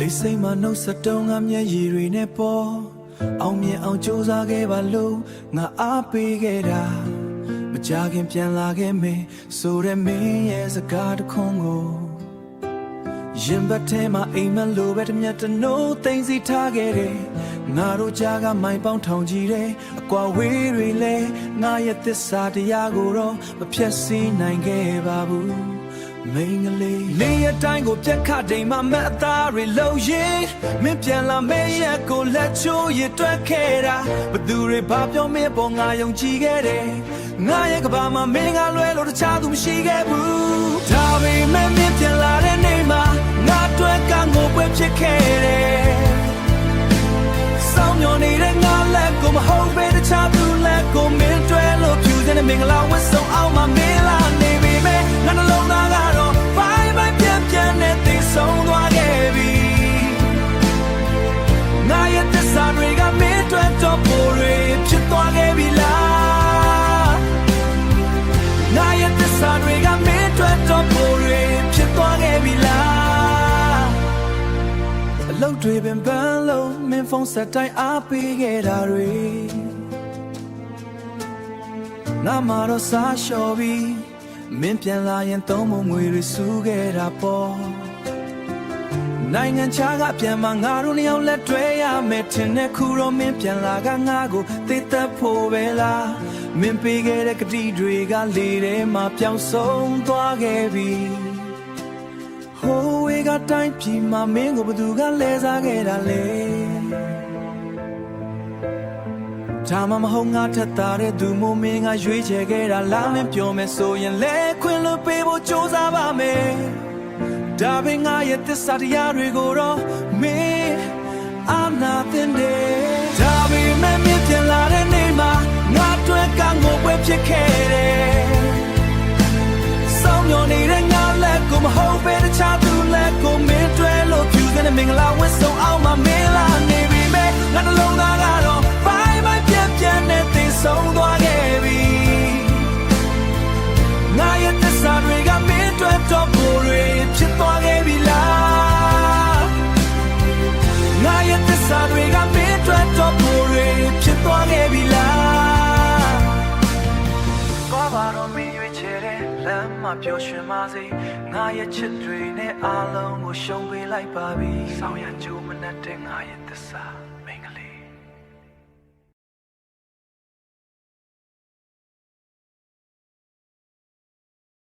လေးစိတ်မှနှုတ်ဆက်တုံးကမျက်ရည်တွေနဲ့ပေါ်အောင်မြင်အောင်ကြိုးစားခဲ့ပါလို့ငါအားပေးခဲ့တာမကြခင်ပြန်လာခဲ့မင်းဆိုတဲ့မင်းရဲ့စကားတစ်ခွန်းကိုရင်ဘတ်ထဲမှာအိမ်မက်လိုပဲတမျက်တနိုးသိမ့်စီထားခဲ့တယ်ငါတို့ကြားကမိုင်ပေါင်းထောင်ကြီးတယ်အကွာဝေးတွေလဲငါရဲ့သစ္စာတရားကိုတော့မဖြတ်စည်းနိုင်ခဲ့ပါဘူးမိန်းကလေးနေရတိုင်းကိုပြက်ခတ်တိမ်မှမအသားတွေလုံရင်မင်းပြန်လာမဲရက်ကိုလက်ချိုးရတွက်ခဲ့တာဘသူတွေဘာပြောမင်းပေါ်ငါယုံကြည်ခဲ့တယ်ငါရဲ့ကဘာမှာမင်းကလွဲလို့တခြားသူမရှိခဲ့ဘူးဒါပေမဲ့မင်းပြန်လာတဲ့နေ့မှာငါတွက်ကငိုပွဲဖြစ်ခဲ့တယ်စောင်းမျောနေတဲ့ငါလက်ကိုမဟုတ်ပဲတခြားသူလက်ကိုမင်းတွဲလို့ဖြူစင်းတဲ့မင်္ဂလာဝတ်ဆောင်အောင်မှာမင်းလာနေပြီမဲ့ငါနှလုံးသားကတော့ဘိုင်ဘိုင်ပြန်ပြန်နဲ့သိဆုံးသွားခဲ့ပြီငါရဲ့သစ္စာတွေကမင်းတွဲတော့ပေါ်တွေဖြစ်သွားခဲ့ပြီလားငါရဲ့သစ္စာတွေကမင်းတွဲတော့ပေါ်တွေဖြစ်သွားခဲ့ပြီလားအလုပ်တွေပင်ပန်းလို့မင်းဖုန်းဆက်တိုင်းအားပေးခဲ့တာတွေငါမှတော့စားလျှော်ပြီးမင်းပြန်လာရင်သုံးမငွေတွေစုခဲ့တာပေါ့နိုင်ငံခြားကပြန်มาငါတို့နှစ်ယောက်လက်တွဲရမယ်ထင်တဲ့ခုတော့မင်းပြန်လာကငါကိုသိသက်ဖို့ပဲလားမင်းပေးခဲ့တဲ့ကတိတွေကလေထဲမှာပျောက်ဆုံးသွားခဲ့ပြီဟိုးဝေးကတိုင်းပြည်မှာမင်းကိုဘသူကလဲစားခဲ့တာလဲဒါမှမဟုတ်ငါထက်သားတဲ့သူမို့မင်းကရွေးချယ်ခဲ့တာလားမင်းပြောမယ်ဆိုရင်လဲခွင့်လွှတ်ပေးဖို့ကြိုးစားပါမယ်ဒါပေငါရဲ့သစ္စာတရားတွေကိုတော့မင်းအာနာတင်တယ်ဒါပေမဲ့မင်းပြန်လာတဲ့နေ့မှာငါတွက်ကငိုပွဲဖြစ်ခဲ့တယ်စောင်းမျောနေတဲ့ငါလက်ကိုမဟုတ်ပဲတခြားသူလက်ကိုမင်းတွဲလို့ဖြူစင်းတဲ့မင်္ဂလာဝတ်ဆောင်အောင်မှာမင်းလာနေပြီမဲ့ငါနှလုံးသားကတော့ပြန်နဲ့သိဆုံးသွားခဲ့ပြီငါရဲ့သစ္စာတွေကမင်းတို့တော့ပေါ်တွေဖြစ်သွားခဲ့ပြီလားငါရဲ့သစ္စာတွေကမင်းတို့တော့ပေါ်တွေဖြစ်သွားခဲ့ပြီလားဘာဘာတော့မင်းရွေးချယ်တဲ့လမ်းမှာပျော်ရွှင်ပါစေငါရဲ့ချစ်တွေနဲ့အားလုံးကိုရှုံးပေးလိုက်ပါပြီဆောင်းရကြိုးမနဲ့တဲ့ငါရဲ့သစ္စာ